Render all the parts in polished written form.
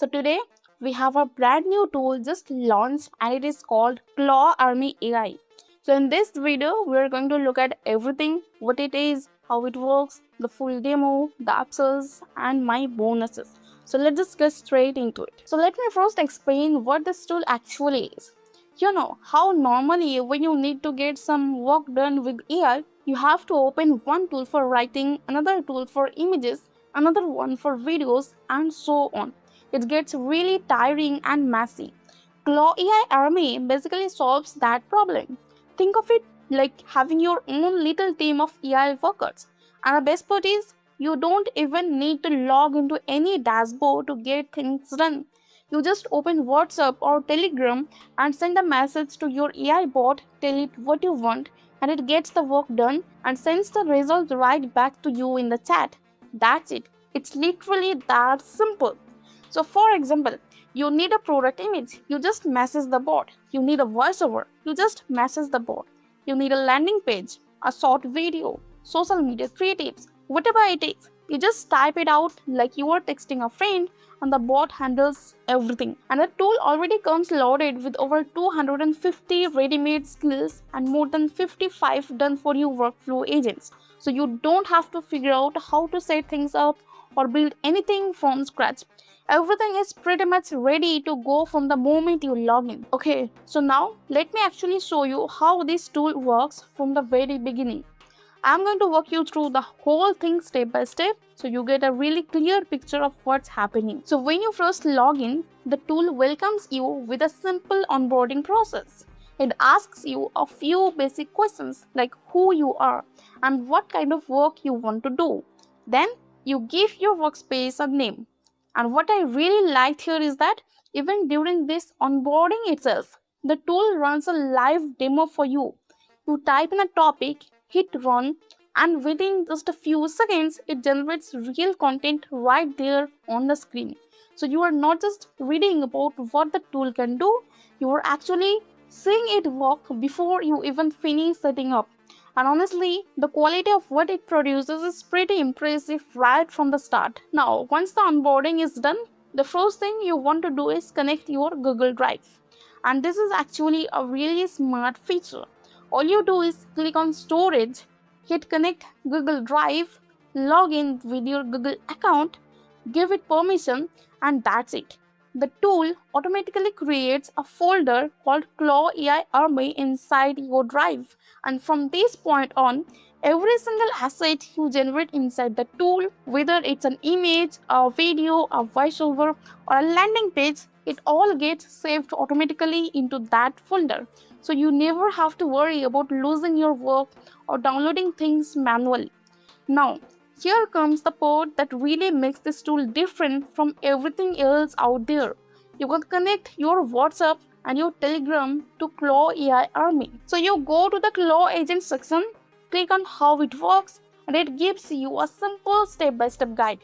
So today we have a brand new tool just launched and it is called ClawAI Army AI. So in this video we are going to look at everything, what it is, how it works, the full demo, the upsells and my bonuses. So let's just get straight into it. So let me first explain what this tool actually is. You know how normally when you need to get some work done with AI, you have to open one tool for writing, another tool for images, another one for videos and so on. It gets really tiring and messy. ClawAI Army basically solves that problem. Think of it like having your own little team of AI workers. And the best part is, you don't even need to log into any dashboard to get things done. You just open WhatsApp or Telegram and send a message to your AI bot, tell it what you want, and it gets the work done and sends the result right back to you in the chat. That's it. It's literally that simple. So for example, you need a product image, you just message the bot. You need a voiceover, you just message the bot. You need a landing page, a short video, social media creatives, whatever it is. You just type it out like you are texting a friend and the bot handles everything. And the tool already comes loaded with over 250 ready-made skills and more than 55 done-for-you workflow agents. So you don't have to figure out how to set things up or build anything from scratch. Everything is pretty much ready to go from the moment you log in. Okay, so now let me actually show you how this tool works from the very beginning. I'm going to walk you through the whole thing step by step so you get a really clear picture of what's happening. So when you first log in, the tool welcomes you with a simple onboarding process. It asks you a few basic questions like who you are and what kind of work you want to do. Then you give your workspace a name. And what I really liked here is that even during this onboarding itself, the tool runs a live demo for you. You type in a topic, hit run, and within just a few seconds, it generates real content right there on the screen. So you are not just reading about what the tool can do, you are actually seeing it work before you even finish setting up. And honestly, the quality of what it produces is pretty impressive right from the start. Now, once the onboarding is done, the first thing you want to do is connect your Google Drive. And this is actually a really smart feature. All you do is click on Storage, hit Connect Google Drive, log in with your Google account, give it permission, and that's it. The tool automatically creates a folder called ClawAI Army inside your drive, and from this point on, every single asset you generate inside the tool, whether it's an image, a video, a voiceover, or a landing page, it all gets saved automatically into that folder. So you never have to worry about losing your work or downloading things manually. Now, here comes the part that really makes this tool different from everything else out there. You can connect your WhatsApp and your Telegram to ClawAI Army. So you go to the Claw Agent section, click on how it works, and it gives you a simple step-by-step guide.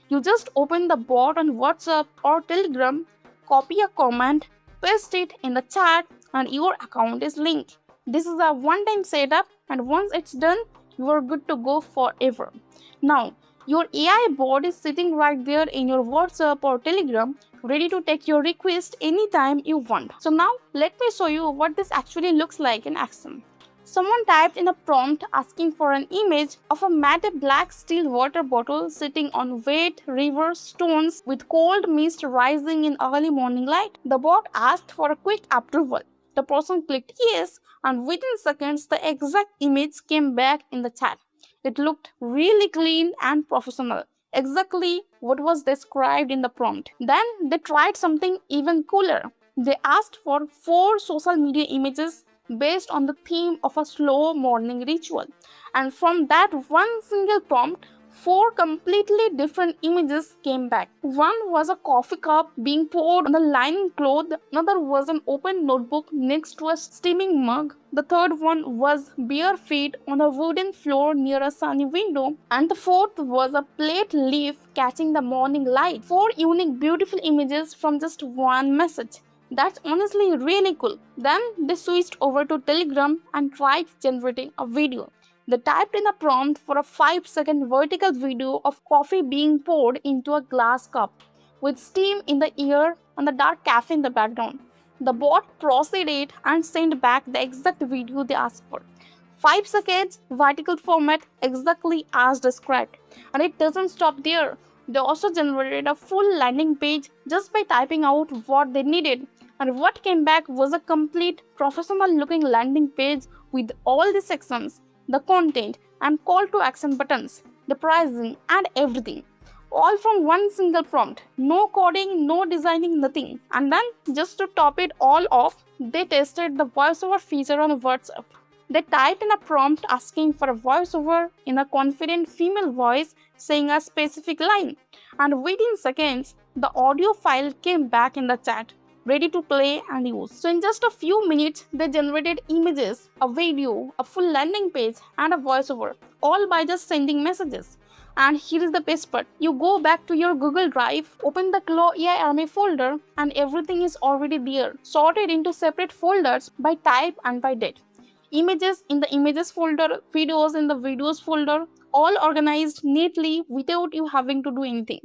You just open the bot on WhatsApp or Telegram, copy a comment, paste it in the chat, and your account is linked. This is a one-time setup, and once it's done, you are good to go forever. Now, your AI bot is sitting right there in your WhatsApp or Telegram, ready to take your request anytime you want. So now, let me show you what this actually looks like in action. Someone typed in a prompt asking for an image of a matte black steel water bottle sitting on wet river stones with cold mist rising in early morning light. The bot asked for a quick approval. The person clicked yes, and within seconds, the exact image came back in the chat. It looked really clean and professional, exactly what was described in the prompt. Then they tried something even cooler. They asked for 4 social media images based on the theme of a slow morning ritual. And from that one single prompt, 4 completely different images came back. One was a coffee cup being poured on a linen cloth, another was an open notebook next to a steaming mug, the third one was bare feet on a wooden floor near a sunny window, and the fourth was a plate leaf catching the morning light. 4 unique beautiful images from just one message. That's honestly really cool. Then they switched over to Telegram and tried generating a video. They typed in a prompt for a 5-second vertical video of coffee being poured into a glass cup. with steam in the ear and the dark cafe in the background. The bot proceeded and sent back the exact video they asked for. 5 seconds, vertical format, exactly as described. And it doesn't stop there. They also generated a full landing page just by typing out what they needed. And what came back was a complete professional looking landing page with all the sections, the content, and call to action buttons, the pricing, and everything. All from one single prompt. No coding, no designing, nothing. And then, just to top it all off, they tested the voiceover feature on WhatsApp. They typed in a prompt asking for a voiceover in a confident female voice saying a specific line. And within seconds, the audio file came back in the chat, ready to play and use. So in just a few minutes, they generated images, a video, a full landing page, and a voiceover, all by just sending messages. And here is the best part. You go back to your Google Drive, open the ClawAI Army folder, and everything is already there, sorted into separate folders by type and by date. Images in the images folder, videos in the videos folder, all organized neatly without you having to do anything.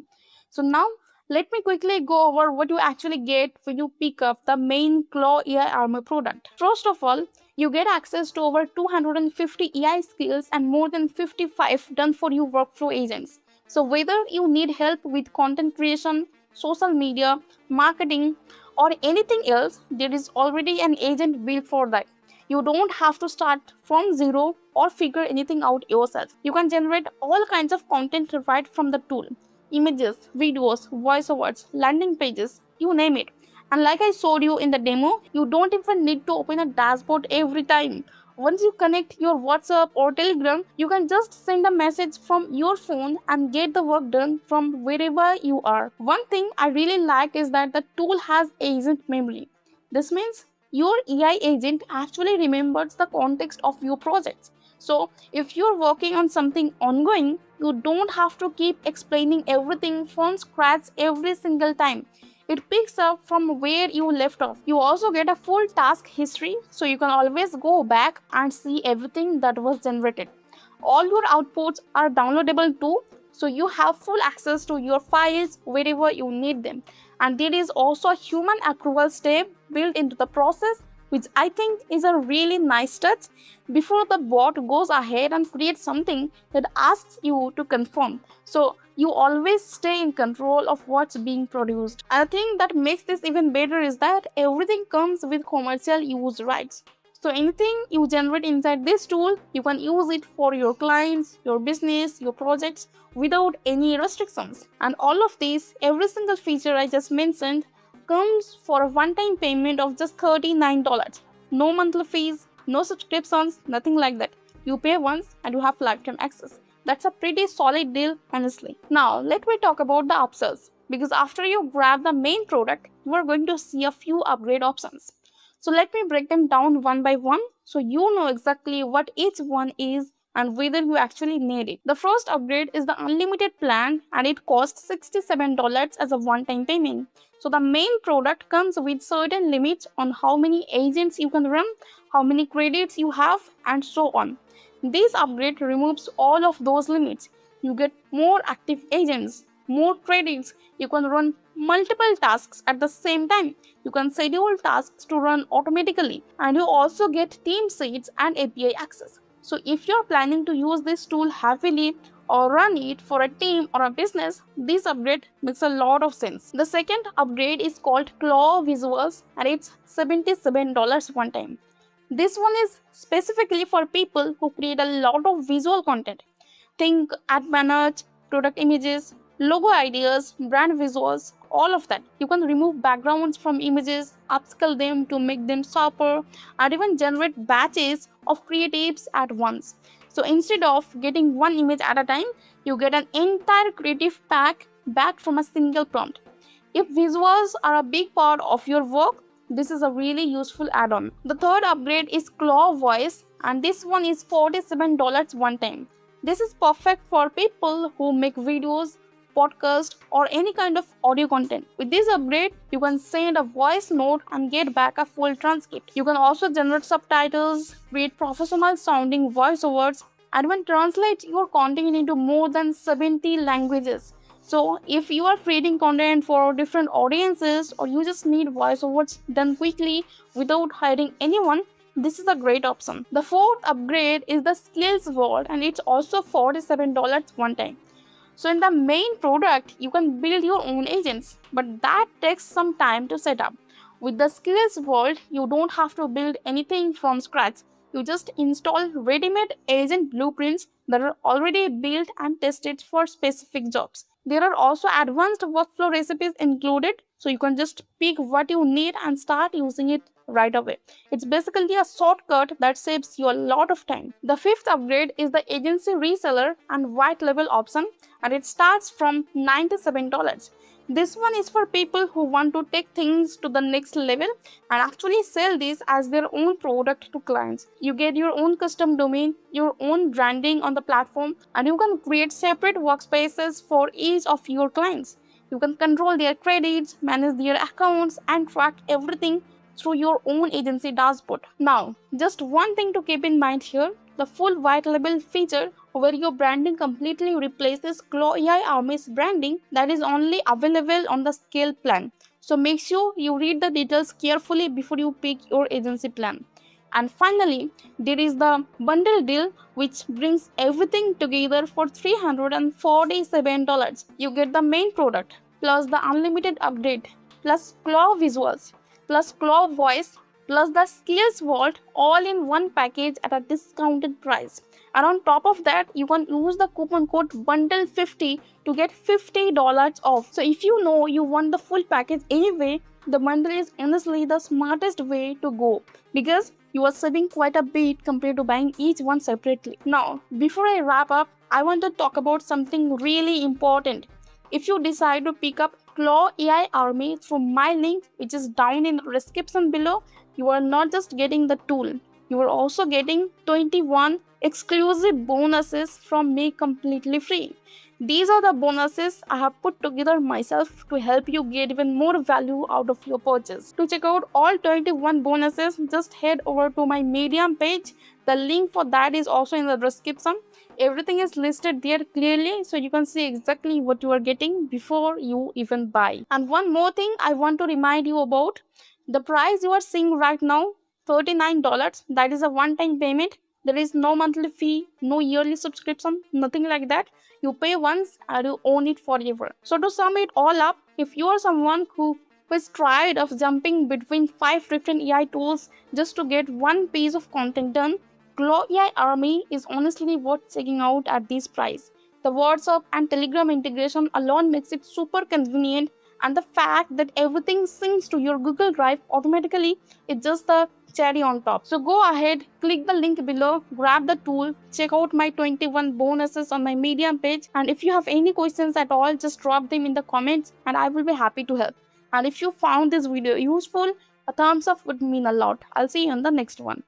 So now let me quickly go over what you actually get when you pick up the main ClawAI Army product. First of all, you get access to over 250 AI skills and more than 55 done for you workflow agents. So whether you need help with content creation, social media, marketing, or anything else, there is already an agent built for that. You don't have to start from zero or figure anything out yourself. You can generate all kinds of content right from the tool. Images, videos, voiceovers, landing pages, you name it. And like I showed you in the demo, you don't even need to open a dashboard every time. Once you connect your WhatsApp or Telegram, you can just send a message from your phone and get the work done from wherever you are. One thing I really like is that the tool has agent memory. This means your AI agent actually remembers the context of your projects. So if you're working on something ongoing, you don't have to keep explaining everything from scratch every single time. It picks up from where you left off. You also get a full task history, so you can always go back and see everything that was generated. All your outputs are downloadable too, so you have full access to your files wherever you need them. And there is also a human approval step built into the process, which I think is a really nice touch before the bot goes ahead and creates something that asks you to confirm. So you always stay in control of what's being produced. And the thing that makes this even better is that everything comes with commercial use rights. So anything you generate inside this tool, you can use it for your clients, your business, your projects without any restrictions. And all of these, every single feature I just mentioned, comes for a one-time payment of just $39. No monthly fees, no subscriptions, nothing like that. You pay once and you have lifetime access. That's a pretty solid deal, honestly. Now, let me talk about the upsells. Because after you grab the main product, you are going to see a few upgrade options. So let me break them down one by one so you know exactly what each one is and whether you actually need it. The first upgrade is the unlimited plan and it costs $67 as a one-time payment. So the main product comes with certain limits on how many agents you can run, how many credits you have, and so on. This upgrade removes all of those limits. You get more active agents, more credits, you can run multiple tasks at the same time. You can schedule tasks to run automatically, and you also get team seats and API access. So if you're planning to use this tool heavily or run it for a team or a business, this upgrade makes a lot of sense. The second upgrade is called Claw Visuals and it's $77 one time. This one is specifically for people who create a lot of visual content. Think ad banners, product images, logo ideas, brand visuals, all of that. You can remove backgrounds from images, upscale them to make them sharper, and even generate batches of creatives at once. So instead of getting one image at a time, you get an entire creative pack back from a single prompt. If visuals are a big part of your work, this is a really useful add-on. The third upgrade is Claw Voice, and this one is $47 one time. This is perfect for people who make videos, podcast, or any kind of audio content. With this upgrade, you can send a voice note and get back a full transcript. You can also generate subtitles, create professional sounding voiceovers, and even translate your content into more than 70 languages. So if you are creating content for different audiences or you just need voiceovers done quickly without hiring anyone, this is a great option. The fourth upgrade is the Skills Vault, and it's also $47 one time. So in the main product, you can build your own agents, but that takes some time to set up. With the Skills Vault, you don't have to build anything from scratch. You just install ready-made agent blueprints that are already built and tested for specific jobs. There are also advanced workflow recipes included, so you can just pick what you need and start using it right away. It's basically a shortcut that saves you a lot of time. The fifth upgrade is the agency reseller and white label option, and it starts from $97. This one is for people who want to take things to the next level and actually sell this as their own product to clients. You get your own custom domain, your own branding on the platform, and you can create separate workspaces for each of your clients. You can control their credits, manage their accounts, and track everything through your own agency dashboard. Now, just one thing to keep in mind here, the full white label feature where your branding completely replaces ClawAI Army's branding, that is only available on the scale plan. So make sure you read the details carefully before you pick your agency plan. And finally, there is the bundle deal which brings everything together for $347. You get the main product plus the unlimited update plus Claw visuals plus Claw voice plus the Skills Vault all in one package at a discounted price. And on top of that, you can use the coupon code BUNDLE50 to get $50 off. So if you know you want the full package anyway, the bundle is honestly the smartest way to go because you are saving quite a bit compared to buying each one separately. Now, before I wrap up, I want to talk about something really important. If you decide to pick up ClawAI Army through my link, which is down in the description below, you are not just getting the tool, you are also getting 21 exclusive bonuses from me completely free. These are the bonuses I have put together myself to help you get even more value out of your purchase. To check out all 21 bonuses, just head over to my Medium page. The link for that is also in the description. Everything is listed there clearly so you can see exactly what you are getting before you even buy. And one more thing I want to remind you about, the price you are seeing right now, $39, that is a one-time payment. There is no monthly fee, no yearly subscription, nothing like that. You pay once and you own it forever. So to sum it all up, if you are someone who is tired of jumping between 5 different AI tools just to get one piece of content done, ClawAI Army is honestly worth checking out at this price. The WhatsApp and Telegram integration alone makes it super convenient, and the fact that everything syncs to your Google Drive automatically is just the cherry on top. So go ahead, click the link below, grab the tool, check out my 21 bonuses on my Medium page, and if you have any questions at all, just drop them in the comments and I will be happy to help. And if you found this video useful, a thumbs up would mean a lot. I'll see you in the next one.